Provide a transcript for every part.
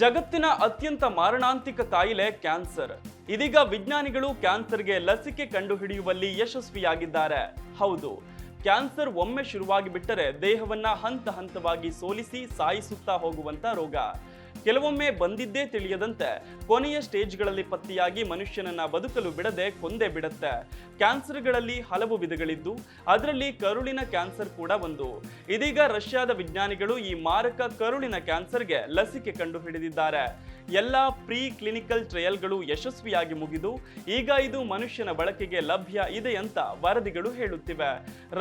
ಜಗತ್ತಿನ ಅತ್ಯಂತ ಮಾರಣಾಂತಿಕ ಕಾಯಿಲೆ ಕ್ಯಾನ್ಸರ್. ಇದೀಗ ವಿಜ್ಞಾನಿಗಳು ಕ್ಯಾನ್ಸರ್ಗೆ ಲಸಿಕೆ ಕಂಡುಹಿಡಿಯುವಲ್ಲಿ ಯಶಸ್ವಿಯಾಗಿದ್ದಾರೆ. ಹೌದು, ಕ್ಯಾನ್ಸರ್ ಒಮ್ಮೆ ಶುರುವಾಗಿ ಬಿಟ್ಟರೆ ದೇಹವನ್ನ ಹಂತ ಹಂತವಾಗಿ ಸೋಲಿಸಿ ಸಾಯಿಸುತ್ತಾ ಹೋಗುವಂತ ರೋಗ. ಕೆಲವೊಮ್ಮೆ ಬಂದಿದ್ದೇ ತಿಳಿಯದಂತೆ ಕೊನೆಯ ಸ್ಟೇಜ್ಗಳಲ್ಲಿ ಪತ್ತೆಯಾಗಿ ಮನುಷ್ಯನನ್ನ ಬದುಕಲು ಬಿಡದೆ ಕೊಂದೇ ಬಿಡುತ್ತೆ. ಕ್ಯಾನ್ಸರ್ಗಳಲ್ಲಿ ಹಲವು ವಿಧಗಳಿದ್ದು ಅದರಲ್ಲಿ ಕರುಳಿನ ಕ್ಯಾನ್ಸರ್ ಕೂಡ ಒಂದು. ಇದೀಗ ರಷ್ಯಾದ ವಿಜ್ಞಾನಿಗಳು ಈ ಮಾರಕ ಕರುಳಿನ ಕ್ಯಾನ್ಸರ್ಗೆ ಲಸಿಕೆ ಕಂಡುಹಿಡಿದಿದ್ದಾರೆ. ಎಲ್ಲ ಪ್ರೀ ಕ್ಲಿನಿಕಲ್ ಟ್ರಯಲ್ಗಳು ಯಶಸ್ವಿಯಾಗಿ ಮುಗಿದು ಈಗ ಇದು ಮನುಷ್ಯನ ಬಳಕೆಗೆ ಲಭ್ಯ ಇದೆ ಅಂತ ವರದಿಗಳು ಹೇಳುತ್ತಿವೆ.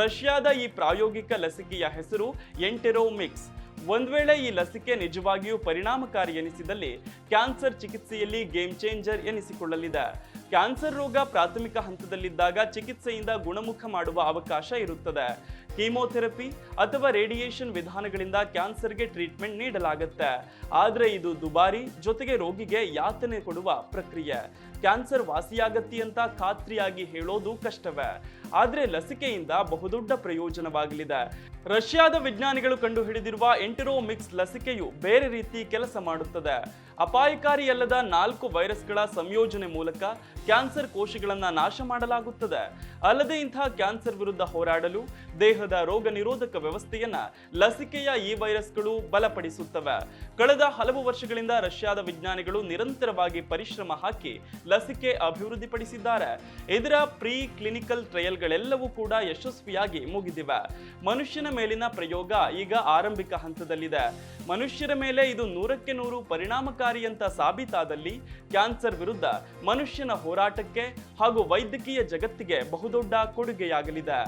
ರಷ್ಯಾದ ಈ ಪ್ರಾಯೋಗಿಕ ಲಸಿಕೆಯ ಹೆಸರು ಎಂಟೆರೋಮಿಕ್ಸ್. ಒಂದ್ ವೇಳೆ ಈ ಲಸಿಕೆ ನಿಜವಾಗಿಯೂ ಪರಿಣಾಮಕಾರಿ ಎನಿಸಿದಲ್ಲಿ ಕ್ಯಾನ್ಸರ್ ಚಿಕಿತ್ಸೆಯಲ್ಲಿ ಗೇಮ್ ಚೇಂಜರ್ ಎನಿಸಿಕೊಳ್ಳಲಿದೆ. ಕ್ಯಾನ್ಸರ್ ರೋಗ ಪ್ರಾಥಮಿಕ ಹಂತದಲ್ಲಿದ್ದಾಗ ಚಿಕಿತ್ಸೆಯಿಂದ ಗುಣಮುಖ ಮಾಡುವ ಅವಕಾಶ ಇರುತ್ತದೆ. ಕೀಮೋಥೆರಪಿ ಅಥವಾ ರೇಡಿಯೇಷನ್ ವಿಧಾನಗಳಿಂದ ಕ್ಯಾನ್ಸರ್ಗೆ ಟ್ರೀಟ್ಮೆಂಟ್ ನೀಡಲಾಗುತ್ತೆ. ಆದರೆ ಇದು ದುಬಾರಿ, ಜೊತೆಗೆ ರೋಗಿಗೆ ಯಾತನೆ ಕೊಡುವ ಪ್ರಕ್ರಿಯೆ. ಕ್ಯಾನ್ಸರ್ ವಾಸಿಯಾಗತ್ತಿ ಅಂತ ಖಾತ್ರಿಯಾಗಿ ಹೇಳೋದು ಕಷ್ಟವೇ. ಆದರೆ ಲಸಿಕೆಯಿಂದ ಬಹುದೊಡ್ಡ ಪ್ರಯೋಜನವಾಗಲಿದೆ. ರಷ್ಯಾದ ವಿಜ್ಞಾನಿಗಳು ಕಂಡುಹಿಡಿದಿರುವ ಎಂಟೆರೋಮಿಕ್ಸ್ ಲಸಿಕೆಯು ಬೇರೆ ರೀತಿ ಕೆಲಸ ಮಾಡುತ್ತದೆ. ಅಪಾಯಕಾರಿಯಲ್ಲದ 4 ವೈರಸ್ಗಳ ಸಂಯೋಜನೆ ಮೂಲಕ ಕ್ಯಾನ್ಸರ್ ಕೋಶಗಳನ್ನ ನಾಶ ಮಾಡಲಾಗುತ್ತದೆ. ಅಲ್ಲದೆ ಇಂತಹ ಕ್ಯಾನ್ಸರ್ ವಿರುದ್ಧ ಹೋರಾಡಲು ದೇಹದ ರೋಗ ನಿರೋಧಕ ವ್ಯವಸ್ಥೆಯನ್ನ ಲಸಿಕೆಯ ಈ ವೈರಸ್ಗಳು ಬಲಪಡಿಸುತ್ತವೆ. ಕಳೆದ ಹಲವು ವರ್ಷಗಳಿಂದ ರಷ್ಯಾದ ವಿಜ್ಞಾನಿಗಳು ನಿರಂತರವಾಗಿ ಪರಿಶ್ರಮ ಹಾಕಿ ಲಸಿಕೆ ಅಭಿವೃದ್ಧಿಪಡಿಸಿದ್ದಾರೆ. ಇದರ ಪ್ರೀ ಕ್ಲಿನಿಕಲ್ ಟ್ರಯಲ್ಗಳೆಲ್ಲವೂ ಕೂಡ ಯಶಸ್ವಿಯಾಗಿ ಮುಗಿದಿವೆ. ಮನುಷ್ಯನ ಮೇಲಿನ ಪ್ರಯೋಗ ಈಗ ಆರಂಭಿಕ ಹಂತದಲ್ಲಿದೆ. ಮನುಷ್ಯರ ಮೇಲೆ ಇದು 100ಕ್ಕೆ 100 ಪರಿಣಾಮಕಾರಿ ಅಂತ ಸಾಬೀತಾದಲ್ಲಿ ಕ್ಯಾನ್ಸರ್ ವಿರುದ್ಧ ಮನುಷ್ಯನ ಹೋರಾಟಕ್ಕೆ ಹಾಗೂ ವೈದ್ಯಕೀಯ ಜಗತ್ತಿಗೆ ಬಹುದೊಡ್ಡ ಕೊಡುಗೆಯಾಗಲಿದೆ.